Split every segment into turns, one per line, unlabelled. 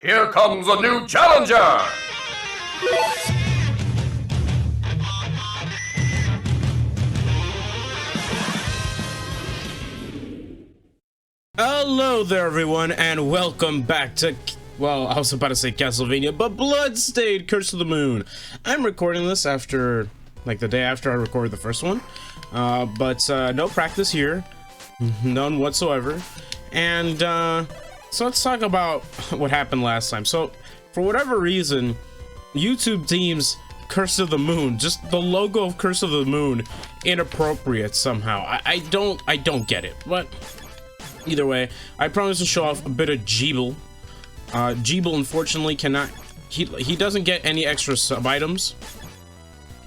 Here comes a new challenger!
Hello there, everyone, and welcome back to, well, I was about to say Castlevania, but Bloodstained, Curse of the Moon. I'm recording this after, like, the day after I recorded the first one, but no practice here, none whatsoever, and so let's talk about what happened last time. So, for whatever reason, YouTube deems Curse of the Moon, just the logo of Curse of the Moon, inappropriate somehow. I don't get it, but either way, I promise to show off a bit of Jeeble. Jeeble, unfortunately, cannot... He doesn't get any extra sub-items.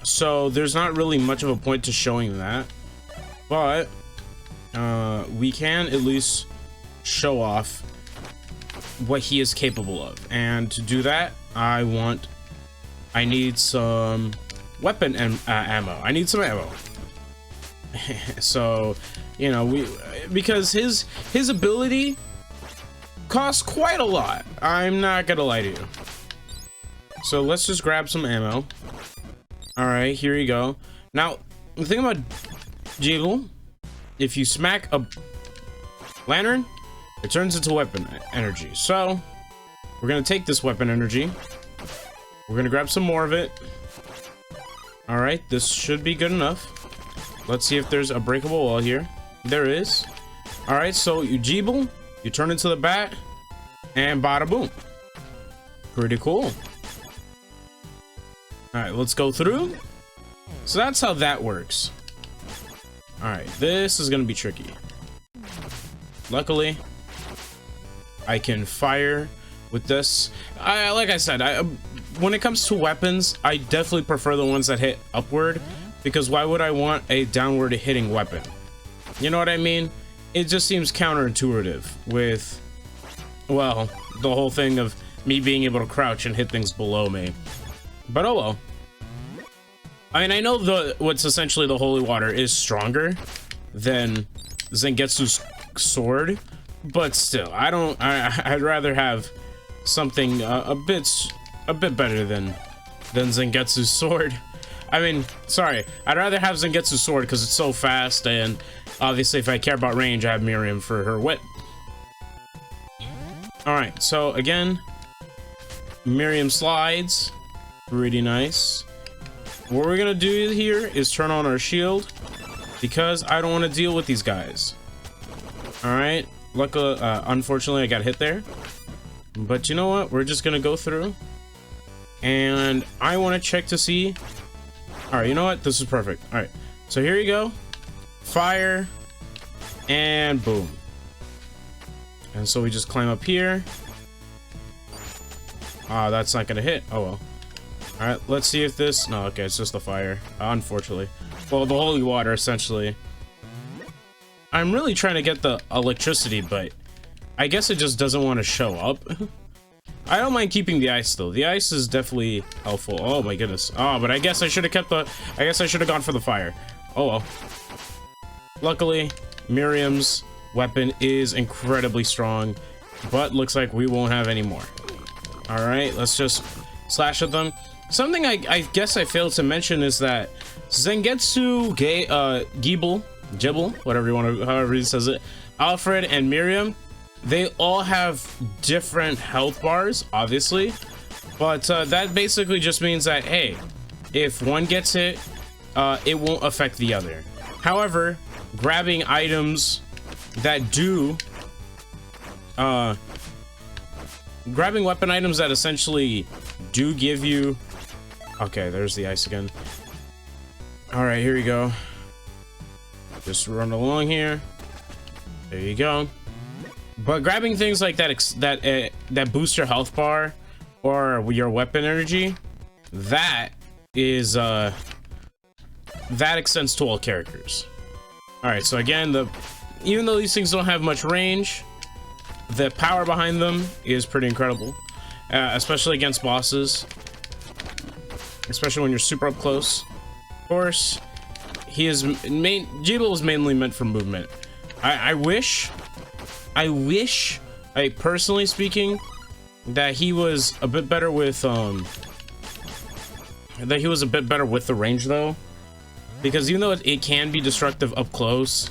So, there's not really much of a point to showing that. But, we can at least show off what he is capable of. And to do that, I need some weapon ammo. I need some ammo. So... you know, because his ability costs quite a lot. I'm not gonna lie to you. So let's just grab some ammo. All right, here you go. Now, the thing about Jeeble, if you smack a lantern, it turns into weapon energy. So we're gonna take this weapon energy. We're gonna grab some more of it. All right, this should be good enough. Let's see if there's a breakable wall here. There is. All right, so you Jeeble, you turn into the bat, and bada boom. Pretty cool. All right, let's go through. So that's how that works. All right, this is gonna be tricky. Luckily, I can fire with this. Like I said, when it comes to weapons, I definitely prefer the ones that hit upward, because why would I want a downward hitting weapon? You know what I mean? It just seems counterintuitive with, well, the whole thing of me being able to crouch and hit things below me. But oh well. I mean, I know what's essentially the holy water is stronger than Zangetsu's sword, but still, I'd rather have something a bit better than Zangetsu's sword. I mean, sorry, I'd rather have Zangetsu's sword because it's so fast, and obviously if I care about range, I have Miriam for her whip. Alright, so again, Miriam slides. Pretty nice. What we're gonna do here is turn on our shield, because I don't want to deal with these guys. Alright, luckily, unfortunately I got hit there. But you know what? We're just gonna go through, and I want to check to see... Alright, you know what? This is perfect. Alright, so here you go. Fire, and boom. And so we just climb up here. Ah, that's not gonna hit. Oh well. Alright, let's see if this... No, okay, it's just the fire. Unfortunately. Well, the holy water, essentially. I'm really trying to get the electricity, but I guess it just doesn't want to show up. I don't mind keeping the ice though. The ice is definitely helpful. Oh my goodness. Oh, but I guess I should have kept the... I guess I should have gone for the fire. Oh well. Luckily, Miriam's weapon is incredibly strong, but looks like we won't have any more. All right, let's just slash at them. Something I guess I failed to mention is that Zangetsu, Jeeble, whatever you want to, however he says it, Alfred and Miriam, they all have different health bars, obviously, but that basically just means that, hey, if one gets hit, it won't affect the other. However, grabbing items that do, grabbing weapon items that essentially do give you... Okay, there's the ice again. All right, here you go. Just run along here. There you go. But grabbing things like that that boost your health bar or your weapon energy, that is that extends to all characters. All right, so again, even though these things don't have much range, the power behind them is pretty incredible, especially against bosses, especially when you're super up close. Of course, Jeeble is mainly meant for movement. I wish, personally speaking, that he was a bit better with the range though, because even though it can be destructive up close,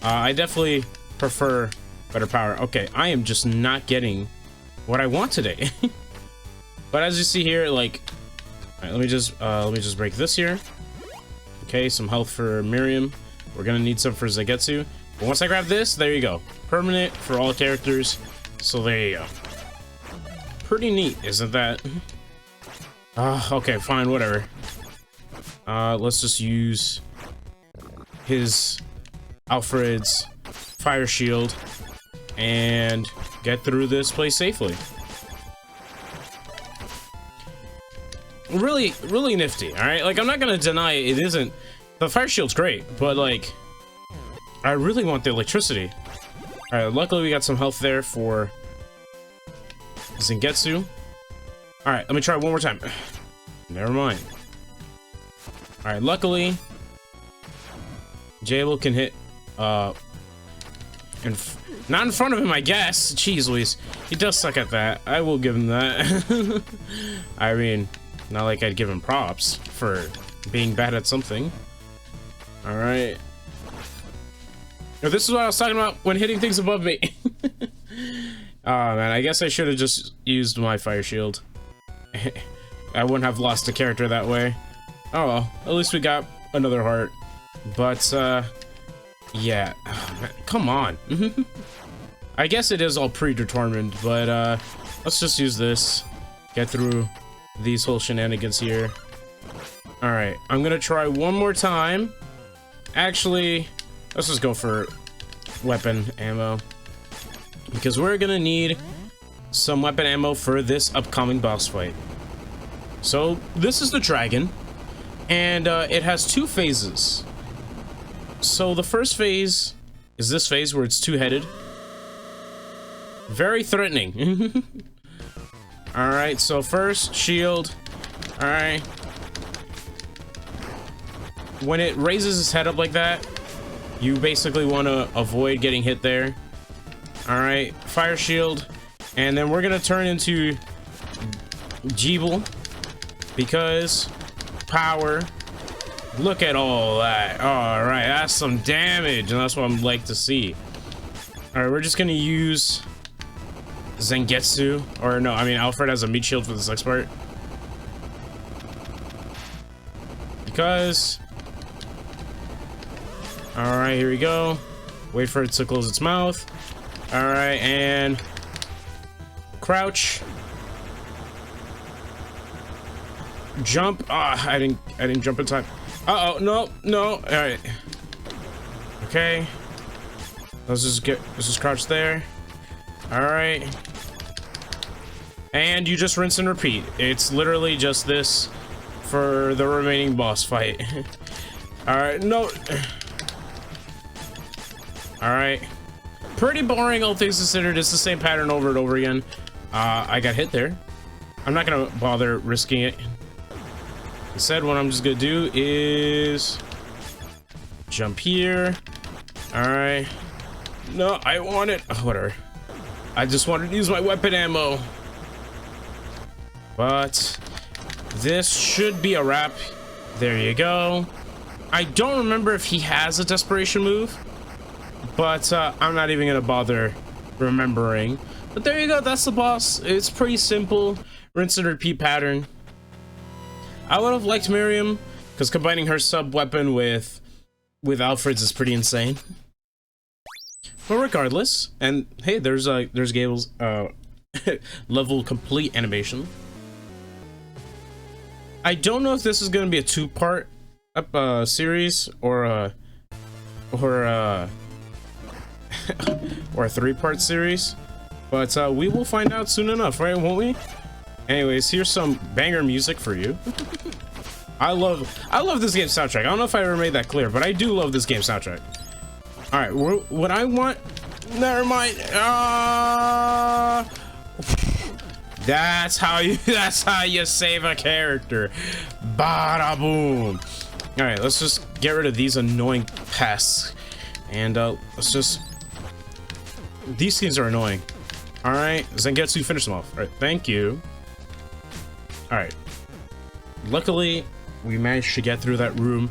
I definitely prefer better power. Okay, I am just not getting what I want today. But as you see here, like, all right, let me just break this here. Okay, some health for Miriam. We're gonna need some for Zangetsu. But once I grab this, there you go. Permanent for all characters. So there you go. Pretty neat, isn't that? Okay, fine, whatever. Let's just use his Alfred's fire shield and get through this place safely. Really, really nifty, alright? Like, I'm not gonna deny it isn't... The fire shield's great, but, like, I really want the electricity. Alright, luckily we got some health there for Zangetsu. Alright, let me try one more time. Never mind. Alright, luckily, J-Lo can hit, not in front of him, I guess. Jeez Louise. He does suck at that. I will give him that. I mean... Not like I'd give him props for being bad at something. Alright. This is what I was talking about when hitting things above me. Oh man, I guess I should have just used my fire shield. I wouldn't have lost a character that way. Oh well, at least we got another heart. But, yeah. Oh, man, come on. I guess it is all predetermined, but, let's just use this. Get through these whole shenanigans here. Alright, I'm gonna try one more time. Actually, let's just go for weapon ammo, because we're gonna need some weapon ammo for this upcoming boss fight. So this is the dragon, and it has two phases. So the first phase is this phase where it's two-headed. Very threatening. Alright, so first, shield. Alright. When it raises its head up like that, you basically want to avoid getting hit there. Alright, fire shield. And then we're going to turn into Jeeble, because power. Look at all that. Alright, that's some damage, and that's what I'm like to see. Alright, we're just going to use Zangetsu, or no, I mean Alfred has a meat shield for this next part. Because... Alright, here we go. Wait for it to close its mouth. Alright, and... Crouch. Jump. I didn't jump in time. Uh-oh, no. Alright. Okay. Let's just crouch there. Alright. And you just rinse and repeat. It's literally just this for the remaining boss fight. Alright, no. Alright. Pretty boring, all things considered. It's the same pattern over and over again. I got hit there. I'm not gonna bother risking it. Instead, what I'm just gonna do is jump here. Alright. No, I want it. Oh, whatever. I just wanted to use my weapon ammo. But this should be a wrap. There you go. I don't remember if he has a desperation move, but I'm not even gonna bother remembering. But there you go, that's the boss. It's pretty simple, rinse and repeat pattern. I would have liked Miriam, because combining her sub weapon with Alfred's is pretty insane. But regardless, and hey, there's Gable's level complete animation. I don't know if this is going to be a two-part series or a three-part series, but we will find out soon enough, right? Won't we? Anyways, here's some banger music for you. I love this game's soundtrack. I don't know if I ever made that clear, but I do love this game's soundtrack. All right, what I want. Never mind. That's how you save a character. Bada boom. All right, let's just get rid of these annoying pests, and let's just. These things are annoying. All right, Zangetsu, finish them off. All right, thank you. All right. Luckily, we managed to get through that room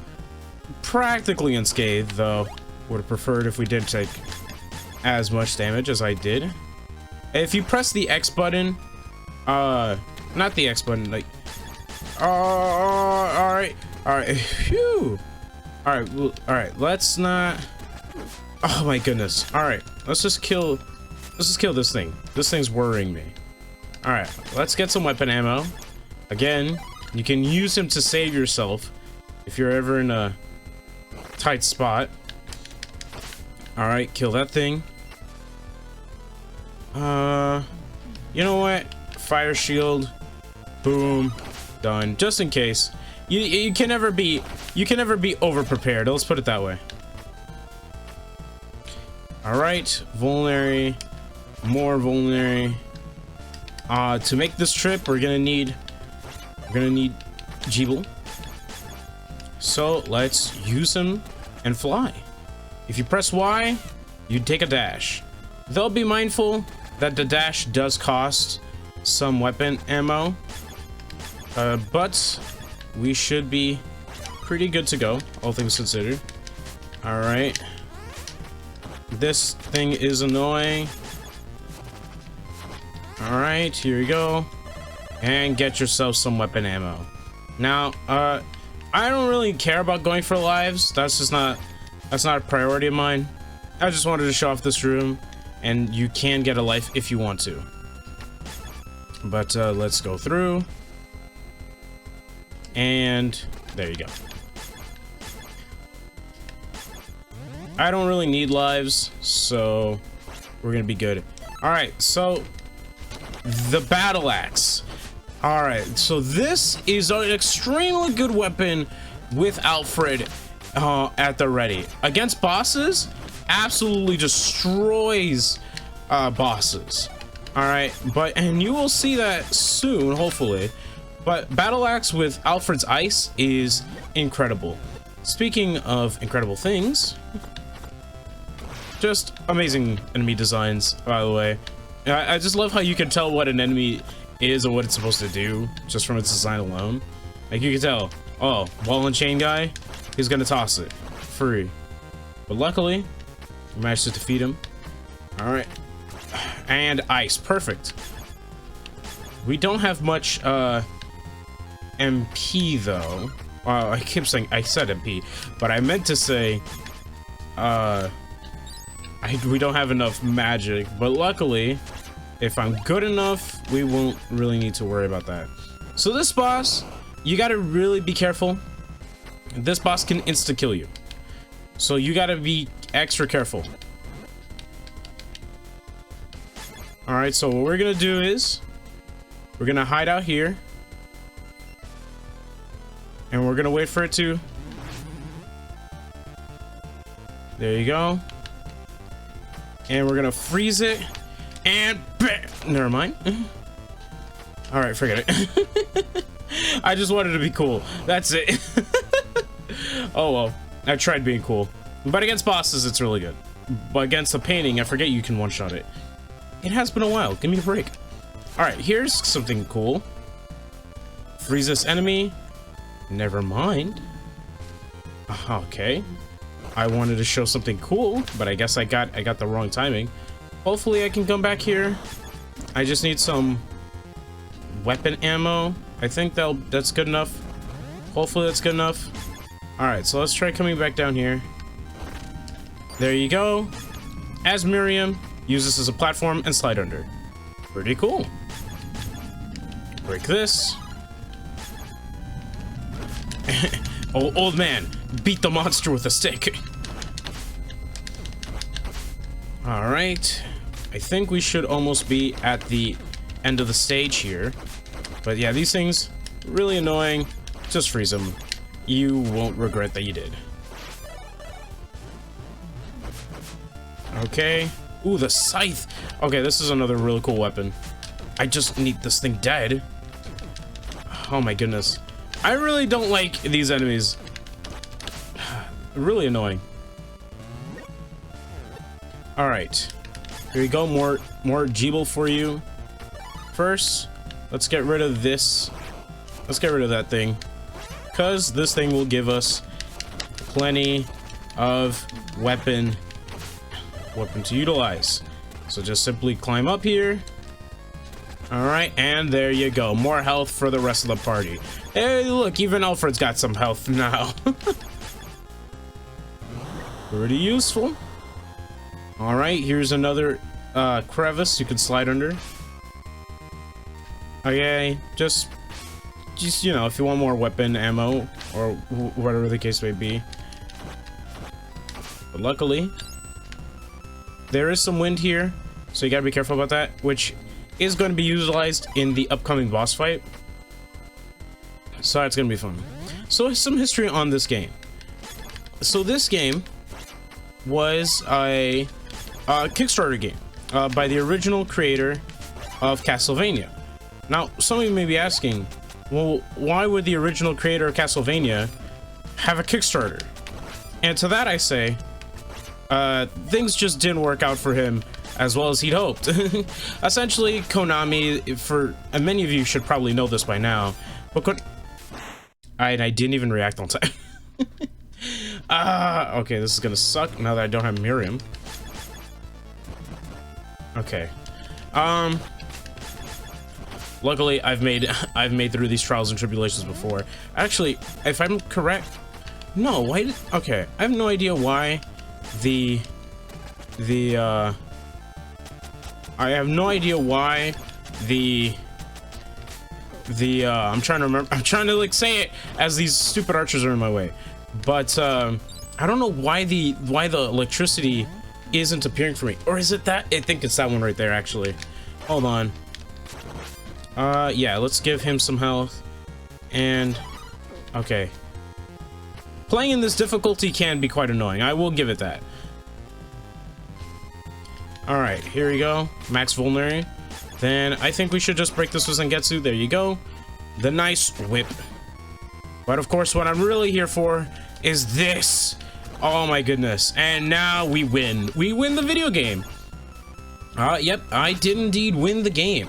practically unscathed, though. Would have preferred if we didn't take as much damage as I did. If you press the X button, not the X button, like, all right, phew. All right, well, all right, let's not. Oh my goodness. All right, let's just kill this thing. This thing's worrying me. All right, let's get some weapon ammo. Again, you can use him to save yourself if you're ever in a tight spot. All right, kill that thing. You know what? Fire shield. Boom. Done. Just in case. You can never be over prepared. Let's put it that way. All right, vulnerary, more vulnerary. To make this trip, we're gonna need Jeeble. So let's use him and fly. If you press Y, you take a dash. Though be mindful that the dash does cost some weapon ammo, but we should be pretty good to go, all things considered. All right. This thing is annoying. All right, here we go. And get yourself some weapon ammo. Now, I don't really care about going for lives. That's not a priority of mine. I just wanted to show off this room, and you can get a life if you want to. But let's go through. And there you go. I don't really need lives, so we're gonna be good. All right, so the battle axe. All right, so this is an extremely good weapon with Alfred at the ready. Against bosses, absolutely destroys bosses. All right, and you will see that soon, hopefully. But battle axe with Alfred's ice is incredible. Speaking of incredible things, just amazing enemy designs, by the way. I just love how you can tell what an enemy is or what it's supposed to do just from its design alone. Like, you can tell, oh, ball and chain guy, he's gonna toss it free. But luckily, we managed to defeat him. All right, and ice, perfect. We don't have much MP though. I keep saying, I said MP, but I meant to say we don't have enough magic, but luckily, if I'm good enough, we won't really need to worry about that. So this boss, you gotta really be careful. This boss can insta-kill you. So you gotta be extra careful. All right, so what we're gonna do is, we're gonna hide out here. And we're gonna wait for it to. There you go. And we're gonna freeze it. And never mind. All right, forget it. I just wanted to be cool. That's it. Oh well, I tried being cool. But against bosses, it's really good. But against the painting, I forget you can one-shot it. It has been a while. Give me a break. All right, here's something cool. Freeze this enemy. Never mind. Okay. I wanted to show something cool, but I guess I got the wrong timing. Hopefully I can come back here. I just need some weapon ammo. I think that's good enough. Hopefully that's good enough. All right, so let's try coming back down here. There you go. As Miriam, use this as a platform and slide under. Pretty cool. Break this. Oh, old man, beat the monster with a stick. All right, I think we should almost be at the end of the stage here. But yeah, these things, really annoying. Just freeze them. You won't regret that you did. Okay. Ooh, the scythe. Okay, this is another really cool weapon. I just need this thing dead. Oh my goodness. I really don't like these enemies. Really annoying. All right. Here you go, more Jeeble for you. First, let's get rid of this. Let's get rid of that thing, because this thing will give us plenty of weapon to utilize. So just simply climb up here. All right, and there you go. More health for the rest of the party. Hey, look, even Alfred's got some health now. Pretty useful. All right, here's another crevice you can slide under. Okay, just you know, if you want more weapon ammo or whatever the case may be. But luckily, there is some wind here, so you gotta be careful about that, which is going to be utilized in the upcoming boss fight. So it's gonna be fun. So some history on this game. So this game was a Kickstarter game by the original creator of Castlevania. Now, some of you may be asking, well, why would the original creator of Castlevania have a Kickstarter? And to that I say, things just didn't work out for him as well as he'd hoped. Essentially, Konami, and many of you should probably know this by now, but I didn't even react on time. Okay, this is gonna suck now that I don't have Miriam. Okay. Luckily, I've made through these trials and tribulations before. Actually, if I'm correct, no, why okay, I have no idea why I have no idea why I'm trying to remember. I'm trying to like say it as these stupid archers are in my way. But I don't know why the electricity isn't appearing for me. Or is it that? I think it's that one right there actually. Hold on. Yeah, let's give him some health. And okay. Playing in this difficulty can be quite annoying. I will give it that. Alright, here we go. Max Vulnerary. Then I think we should just break this with Zangetsu. There you go. The nice whip. But of course, what I'm really here for is this. Oh my goodness. And now we win. We win the video game. Yep, I did indeed win the game.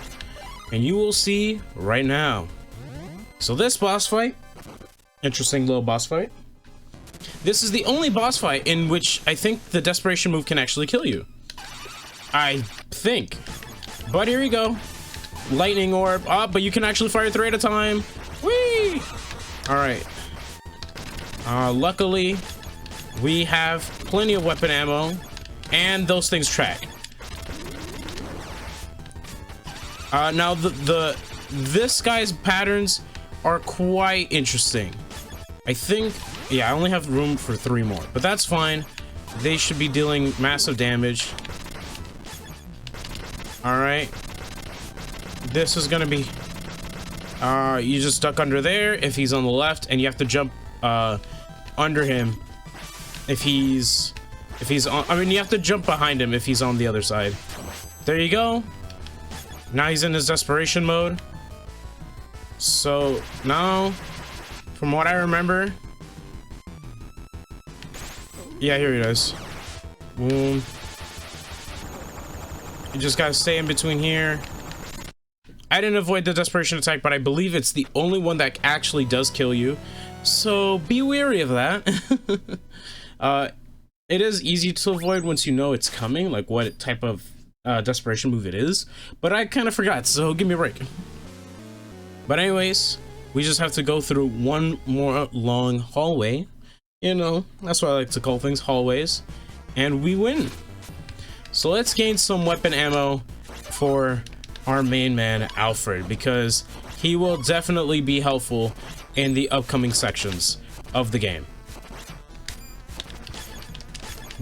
And you will see right now. So this boss fight, interesting little boss fight. This is the only boss fight in which I think the desperation move can actually kill you. I think. But here you go. Lightning orb. But you can actually fire 3 at a time. Whee! Alright. Luckily, we have plenty of weapon ammo. And those things track. Now, this guy's patterns are quite interesting. I think... Yeah, I only have room for 3 more. But that's fine. They should be dealing massive damage. Alright. This is gonna be... you just stuck under there if he's on the left, and you have to jump under him if he's on... I mean, you have to jump behind him if he's on the other side. There you go. Now he's in his desperation mode. So, now, from what I remember... Yeah, here it is. Boom. You just gotta stay in between here. I didn't avoid the desperation attack, but I believe it's the only one that actually does kill you. So be wary of that. It is easy to avoid once you know it's coming, like what type of desperation move it is. But I kind of forgot, so give me a break. But anyways, we just have to go through one more long hallway. You know, that's what I like to call things, hallways. And we win. So let's gain some weapon ammo for our main man, Alfred, because he will definitely be helpful in the upcoming sections of the game.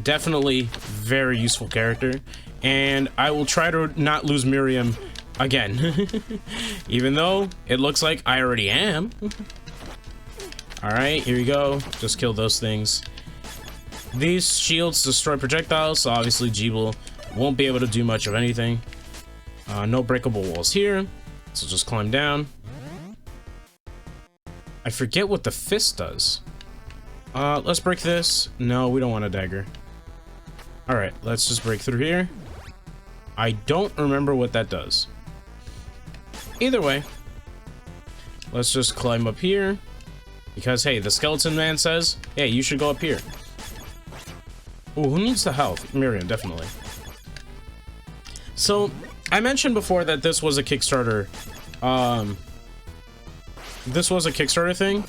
Definitely very useful character, and I will try to not lose Miriam again, even though it looks like I already am. Alright, here we go. Just kill those things. These shields destroy projectiles, so obviously Jeeble won't be able to do much of anything. No breakable walls here, so just climb down. I forget what the fist does. Let's break this. No, we don't want a dagger. Alright, let's just break through here. I don't remember what that does. Either way, let's just climb up here. Because, hey, the skeleton man says, hey, you should go up here. Oh, who needs the health? Miriam, definitely. So, I mentioned before that this was a Kickstarter. This was a Kickstarter thing.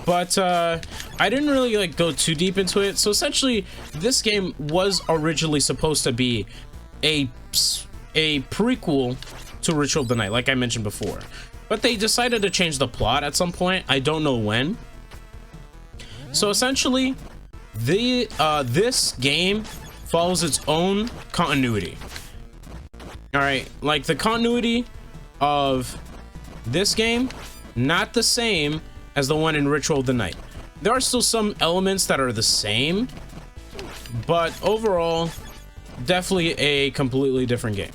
But, I didn't really, like, go too deep into it. So, essentially, this game was originally supposed to be a prequel to Ritual of the Night, like I mentioned before. But they decided to change the plot at some point. I don't know when. So essentially, this game follows its own continuity. Alright, like the continuity of this game, not the same as the one in Ritual of the Night. There are still some elements that are the same, but overall, definitely a completely different game.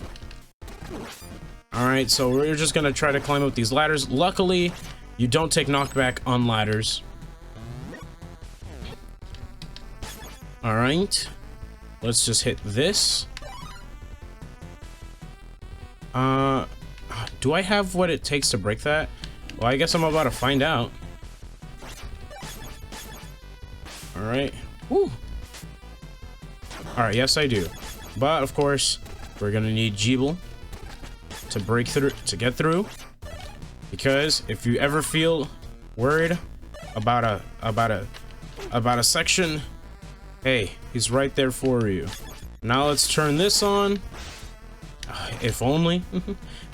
Alright, so we're just gonna try to climb up these ladders. Luckily, you don't take knockback on ladders. Alright. Let's just hit this. Do I have what it takes to break that? Well, I guess I'm about to find out. Alright. Woo! Alright, yes I do. But, of course, we're gonna need Jeeble to break through, to get through, because if you ever feel worried about a section, hey, he's right there for you. Now let's turn this on. If only.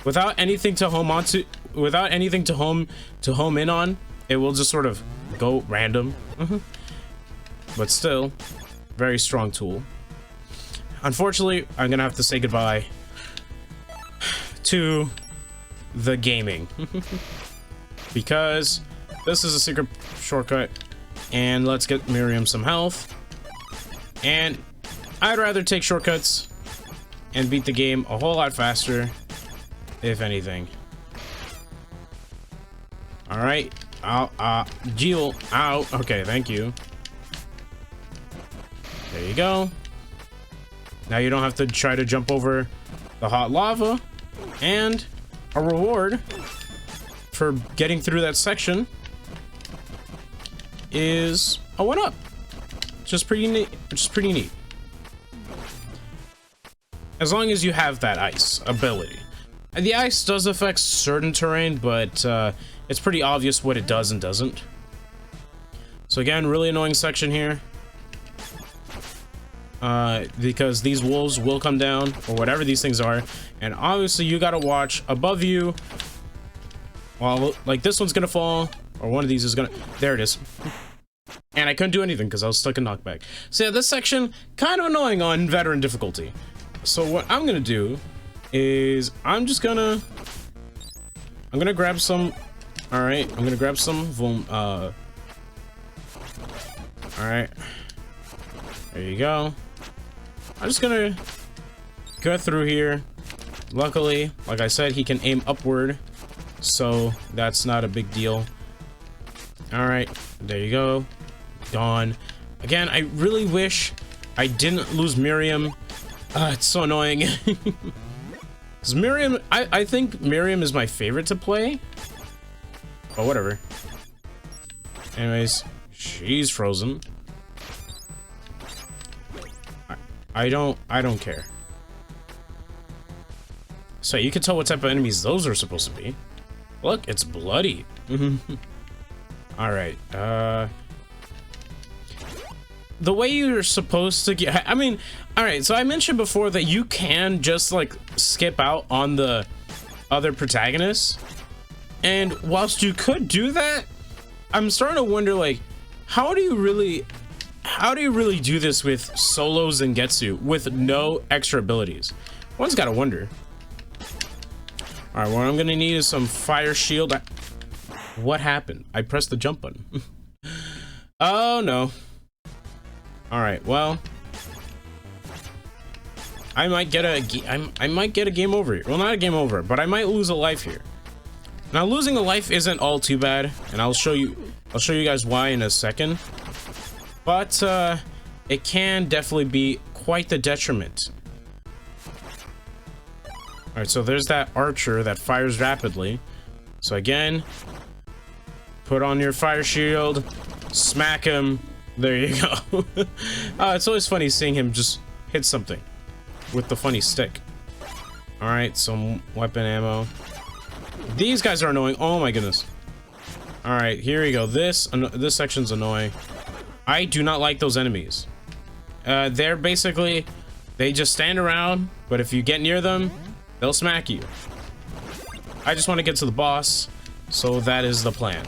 Without anything to home onto, without anything to home in on, it will just sort of go random. But still, very strong tool. Unfortunately, I'm gonna have to say goodbye to the gaming because this is a secret shortcut, and let's get Miriam some health. And I'd rather take shortcuts and beat the game a whole lot faster, if anything. All right, Jill, out. Okay, thank you. There you go. Now you don't have to try to jump over the hot lava. And a reward for getting through that section is a 1-up. Just pretty neat. Just pretty neat. As long as you have that ice ability. And the ice does affect certain terrain, but it's pretty obvious what it does and doesn't. So again, really annoying section here. Because these wolves will come down, or whatever these things are, and obviously you gotta watch above you. Well, like this one's gonna fall, or one of these is gonna... There it is. And I couldn't do anything because I was stuck in knockback. So yeah, this section, kind of annoying on veteran difficulty. So what I'm gonna do is I'm gonna grab some... Alright, I'm gonna grab some... Alright. There you go. I'm just gonna go through here. Luckily, like I said, he can aim upward, so that's not a big deal. Alright, there you go. Gone. Again, I really wish I didn't lose Miriam. It's so annoying. Because Miriam, I think Miriam is my favorite to play. But whatever. Anyways, she's frozen. I don't care. So you can tell what type of enemies those are supposed to be. Look, it's bloody. Alright, the way you're supposed to get... I mean, alright, so I mentioned before that you can just, like, skip out on the other protagonists. And whilst you could do that, I'm starting to wonder, like, how do you really do this with solo Zangetsu with no extra abilities? One's gotta wonder. Alright, what I'm gonna need is some fire shield. What happened? I pressed the jump button. Oh no. Alright, well, I might get a game over here. Well, not a game over, but I might lose a life here. Now, losing a life isn't all too bad, and I'll show you guys why in a second. But it can definitely be quite the detriment. Alright, so there's that archer that fires rapidly. So again, put on your fire shield, smack him. There you go. It's always funny seeing him just hit something with the funny stick. Alright, some weapon ammo. These guys are annoying. Oh my goodness. Alright, here we go. This section's annoying. I do not like those enemies. They're basically, they just stand around, but if you get near them, they'll smack you. I just want to get to the boss, so that is the plan.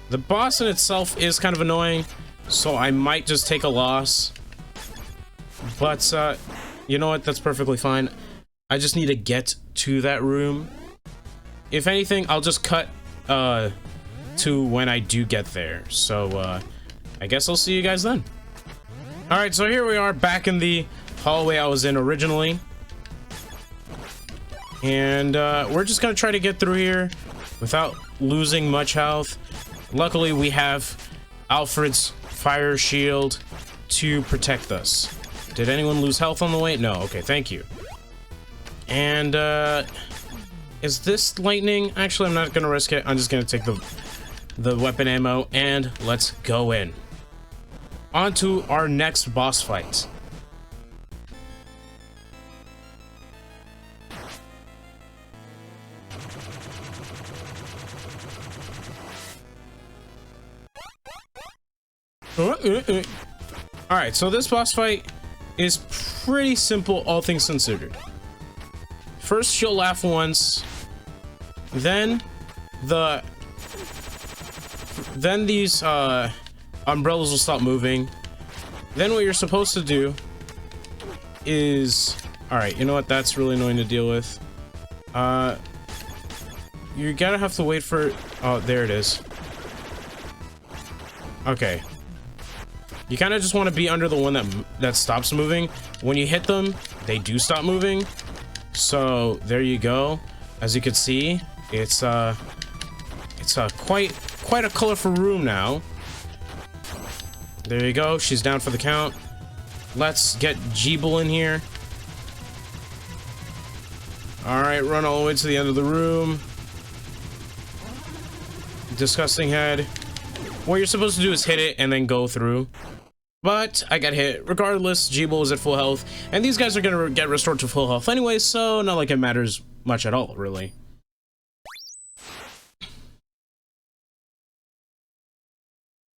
The boss in itself is kind of annoying, so I might just take a loss. But, you know what? That's perfectly fine. I just need to get to that room. If anything, I'll just cut, to when I do get there. So, I guess I'll see you guys then. Alright, so here we are back in the hallway I was in originally. And, we're just gonna try to get through here without losing much health. Luckily, we have Alfred's fire shield to protect us. Did anyone lose health on the way? No. Okay, thank you. And, is this lightning? Actually, I'm not gonna risk it. I'm just gonna take the weapon ammo, and let's go in. On to our next boss fight. Alright, so this boss fight is pretty simple, all things considered. First, she'll laugh once, then these umbrellas will stop moving. Then what you're supposed to do is, alright, you know what, that's really annoying to deal with. You're gonna have to wait for, oh, there it is. Okay. You kind of just want to be under the one that stops moving. When you hit them, they do stop moving. So there you go. As you can see, it's quite a colorful room now. There you go. She's down for the count. Let's get Jeeble in here. All right, run all the way to the end of the room. Disgusting head. What you're supposed to do is hit it and then go through. But I got hit. Regardless, Jeeble is at full health, and these guys are gonna get restored to full health anyway, so not like it matters much at all, really.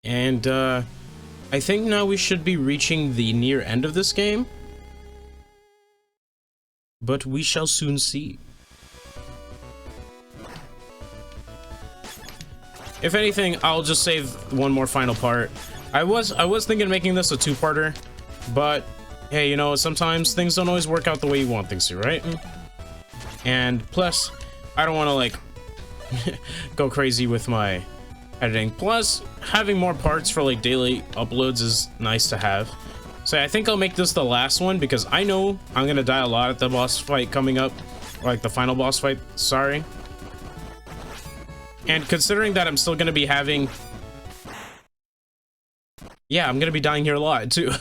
And I think now we should be reaching the near end of this game, but we shall soon see. If anything, I'll just save one more final part. I was thinking of making this a two-parter, but hey, you know, sometimes things don't always work out the way you want things to, right? And plus, I don't want to like go crazy with my editing. Plus, having more parts for like daily uploads is nice to have. So I think I'll make this the last one because I know I'm gonna die a lot at the boss fight coming up, like the final boss fight. Sorry. And considering that I'm still gonna be having, yeah, I'm gonna be dying here a lot too.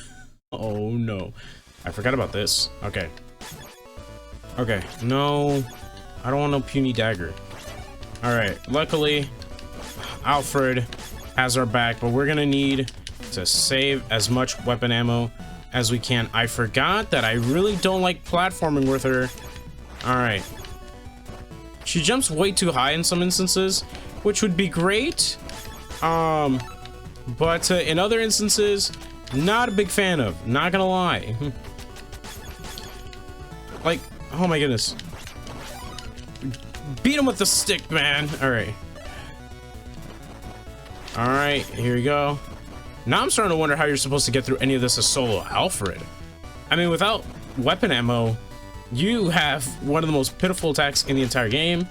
Oh no, I forgot about this. Okay. Okay, no, I don't want no puny dagger. All right, luckily Alfred has our back, but we're gonna need to save as much weapon ammo as we can. I forgot that I really don't like platforming with her. All right. She jumps way too high in some instances, which would be great. But in other instances, not a big fan of. Not gonna lie. Like, oh my goodness. Beat him with the stick, man. All right. All right, here we go. Now I'm starting to wonder how you're supposed to get through any of this as solo Alfred. I mean, without weapon ammo, you have one of the most pitiful attacks in the entire game.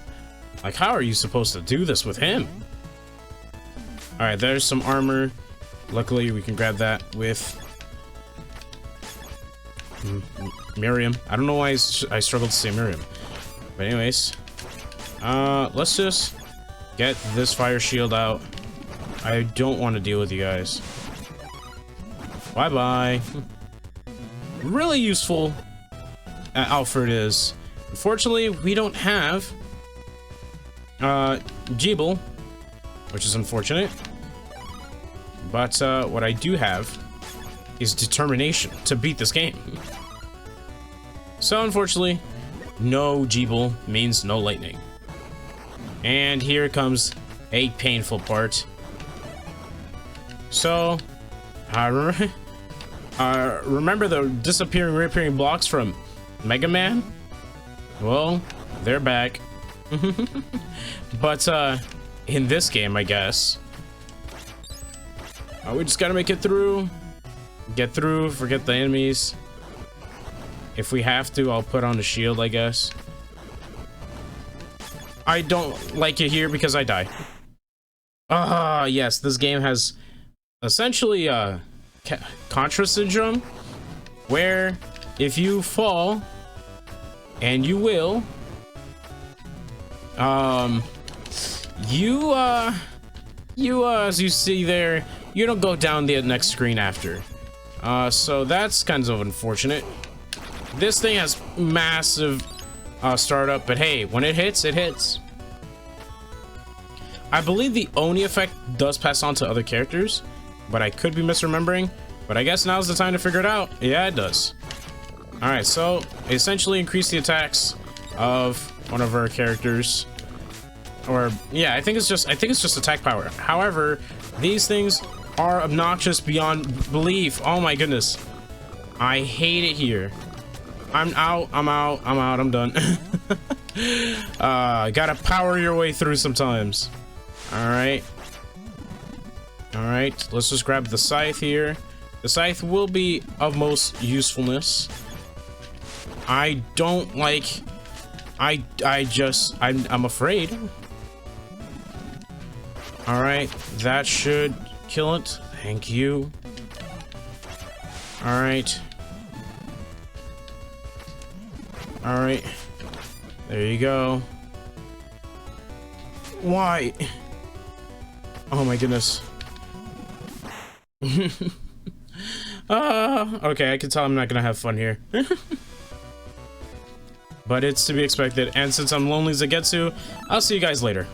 Like, how are you supposed to do this with him? All right, there's some armor. Luckily, we can grab that with Miriam. I don't know why I struggled to say Miriam. But anyways, let's just get this fire shield out. I don't want to deal with you guys. Bye-bye. Really useful Alfred is. Unfortunately, we don't have Jeeble, which is unfortunate. But what I do have is determination to beat this game. So unfortunately, no Jeeble means no lightning. And here comes a painful part. So, remember the disappearing, reappearing blocks from Mega Man? Well, they're back. But in this game, I guess, we just gotta make it through. Get through, forget the enemies. If we have to, I'll put on a shield, I guess. I don't like it here because I die. Yes, this game has essentially Contra syndrome, where if you fall, and you will, as you see there, you don't go down the next screen after. So that's kind of unfortunate. This thing has massive startup, but hey, when it hits, it hits. I believe the Oni effect does pass on to other characters, but I could be misremembering. But I guess now's the time to figure it out. Yeah, it does. All right, so essentially increase the attacks of one of our characters. Or yeah, I think it's just attack power. However, these things are obnoxious beyond belief. Oh my goodness, I hate it here. I'm out, I'm done. Gotta power your way through sometimes. All right, let's just grab the scythe here. The scythe will be of most usefulness. I don't like, I'm afraid. All right, that should kill it. Thank you. All right. All right. There you go. Why? Oh my goodness. Okay, I can tell I'm not gonna have fun here. But it's to be expected, and since I'm lonely as Zangetsu, I'll see you guys later.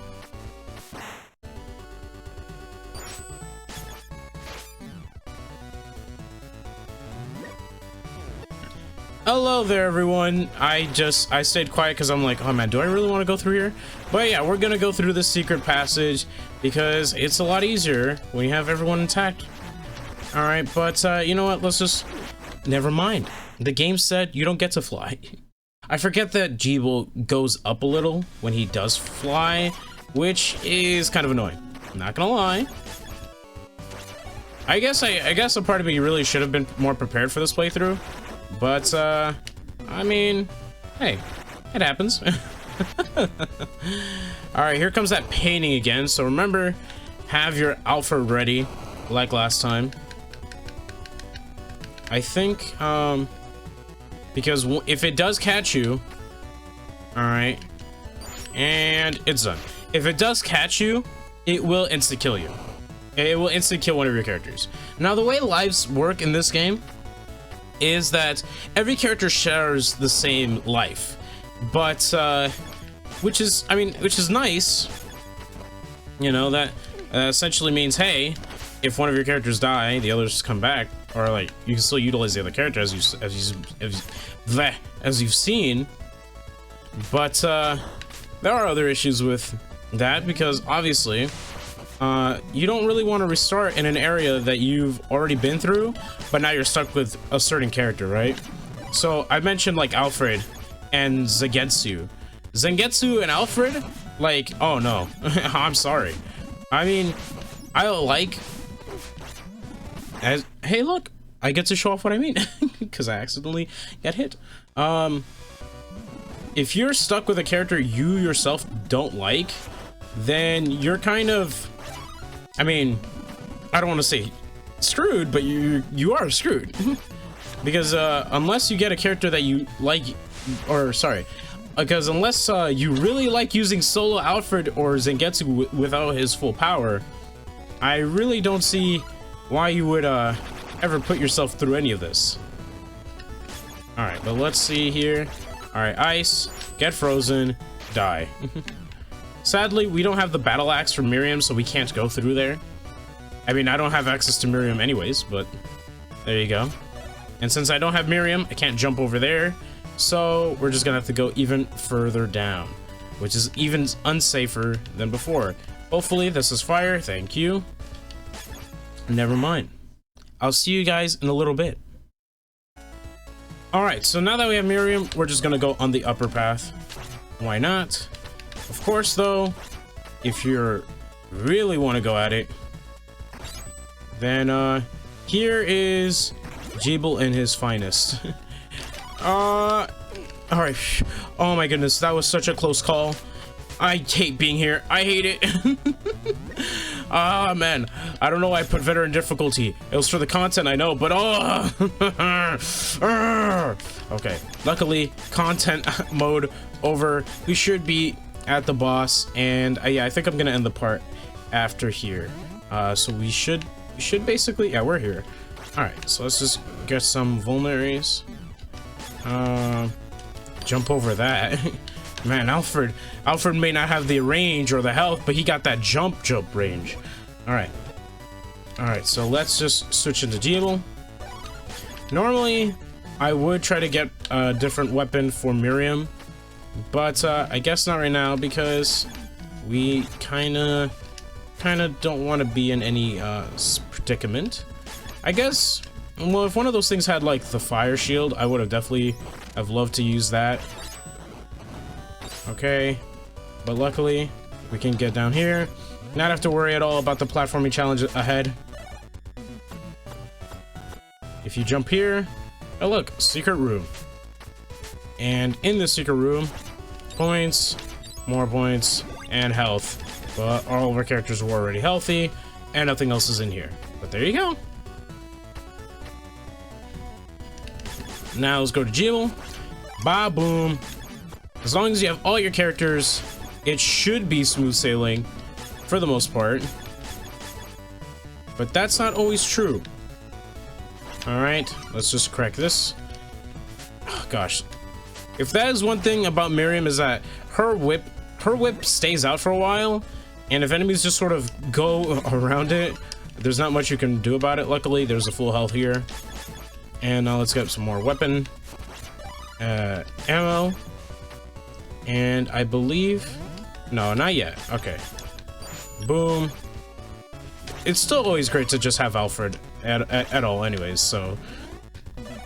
Hello there, everyone. I stayed quiet because I'm like, oh man, do I really want to go through here? But yeah, we're gonna go through this secret passage because it's a lot easier when you have everyone intact. All right, but you know what? Let's just, never mind. The game said you don't get to fly. I forget that Jeeble goes up a little when he does fly, which is kind of annoying. Not gonna lie. I guess a part of me really should have been more prepared for this playthrough. But, I mean, hey, it happens. Alright, here comes that painting again. So remember, have your Alfred ready, like last time. I think, because if it does catch you, alright, and it's done. If it does catch you, it will insta-kill you. It will insta-kill one of your characters. Now, the way lives work in this game is that every character shares the same life, but which is nice. You know, that essentially means, hey, if one of your characters die, the others come back, or like you can still utilize the other character as you've seen. But there are other issues with that, because obviously you don't really want to restart in an area that you've already been through, but now you're stuck with a certain character, right? So I mentioned like Alfred and Zangetsu. Zangetsu and Alfred, like, oh no, I'm sorry. I mean, I like, hey look, I get to show off what I mean, because I accidentally got hit. If you're stuck with a character you yourself don't like, then you're kind of, I mean, I don't want to say screwed, but you are screwed. Because unless you get a character that you like, or sorry, because unless you really like using solo Alfred or Zangetsu without his full power, I really don't see why you would ever put yourself through any of this. All right, but let's see here. All right, ice. get frozen, die. Sadly, we don't have the battle axe for Miriam, so we can't go through there. I mean, I don't have access to Miriam anyways, but there you go. And since I don't have Miriam, I can't jump over there, so we're just gonna have to go even further down, which is even unsafer than before. Hopefully this is fire. Thank you. Never mind. I'll see you guys in a little bit. Alright, so now that we have Miriam, we're just gonna go on the upper path. Why not? Of course, though, if you really want to go at it, then here is Jeeble in his finest. Alright. Oh my goodness, that was such a close call. I hate being here. I hate it. Ah, man. I don't know why I put veteran difficulty. It was for the content, I know, but okay. Luckily, content mode over. We should be at the boss, and yeah, I think I'm gonna end the part after here. So we should basically, yeah, we're here. Alright, so let's just get some vulneraries. Jump over that. Man, Alfred may not have the range or the health, but he got that jump range. Alright, so let's just switch into Jeeble. Normally I would try to get a different weapon for Miriam, but I guess not right now, because we kinda don't want to be in any predicament. I guess, well, if one of those things had like the fire shield, I would have definitely have loved to use that. Okay, but luckily we can get down here, not have to worry at all about the platforming challenge ahead. If you jump here, oh look, secret room. And in the secret room, points, more points, and health. But all of our characters were already healthy, and nothing else is in here. But there you go. Now let's go to Jeeble. Ba boom. As long as you have all your characters, it should be smooth sailing for the most part. But that's not always true. Alright, let's just crack this. Oh, gosh. If that is one thing about Miriam, is that her whip stays out for a while, and if enemies just sort of go around it, there's not much you can do about it. Luckily, there's a full health here. And now let's get some more weapon ammo. And I believe, no, not yet. Okay, boom. It's still always great to just have Alfred at all anyways, so,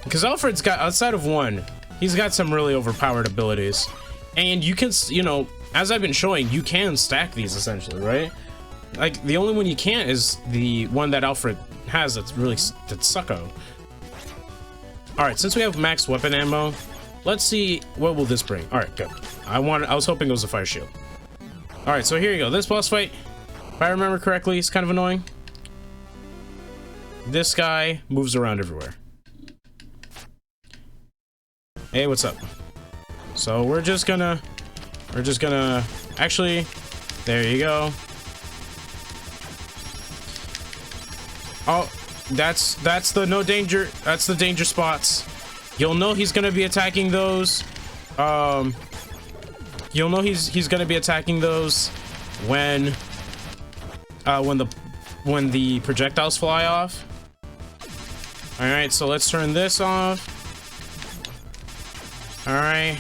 because Alfred's got, outside of one, he's got some really overpowered abilities, and you can, you know, as I've been showing, you can stack these essentially, right? Like, the only one you can't is the one that Alfred has that's sucko. Alright, since we have max weapon ammo, let's see, what will this bring? Alright, good. I was hoping it was a fire shield. Alright, so here you go. This boss fight, if I remember correctly, is kind of annoying. This guy moves around everywhere. Hey, what's up? So we're just gonna, actually, there you go. Oh, that's the no danger, that's the danger spots. You'll know he's gonna be attacking those. You'll know he's gonna be attacking those when the projectiles fly off. All right, so let's turn this off. All right,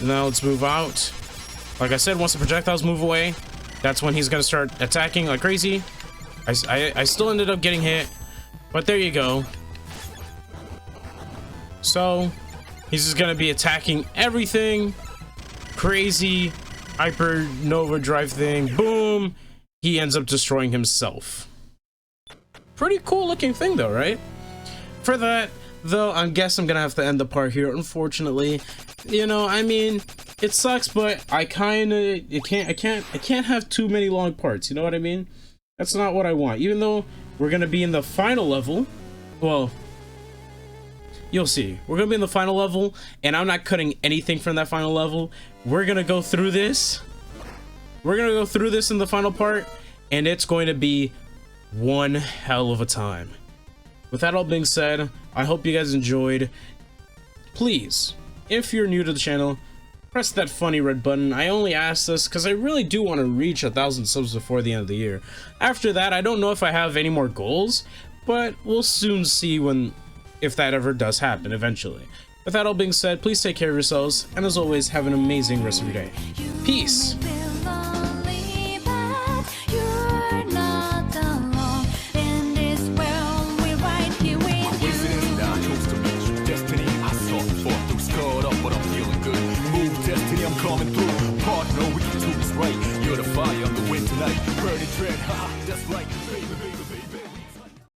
now let's move out. Like I said, once the projectiles move away, that's when he's gonna start attacking like crazy. I still ended up getting hit, but there you go. So he's just gonna be attacking everything. Crazy hyper nova drive thing. Boom. He ends up destroying himself. Pretty cool looking thing though, right? For that though, I guess I'm gonna have to end the part here, unfortunately. You know, I mean, it sucks, but I can't have too many long parts, you know what I mean? That's not what I want. Even though we're gonna be in the final level, well, you'll see. We're gonna be in the final level, and I'm not cutting anything from that final level. We're gonna go through this. We're gonna go through this in the final part, and it's going to be one hell of a time. With that all being said, I hope you guys enjoyed. Please, if you're new to the channel, press that funny red button. I only ask this because I really do want to reach 1,000 subs before the end of the year. After that, I don't know if I have any more goals, but we'll soon see if that ever does happen eventually. With that all being said, please take care of yourselves, and as always, have an amazing rest of your day. Peace!
Coming through, partner, we can do this right. You're the fire, I'm the wind tonight. Burning dread, haha, that's right.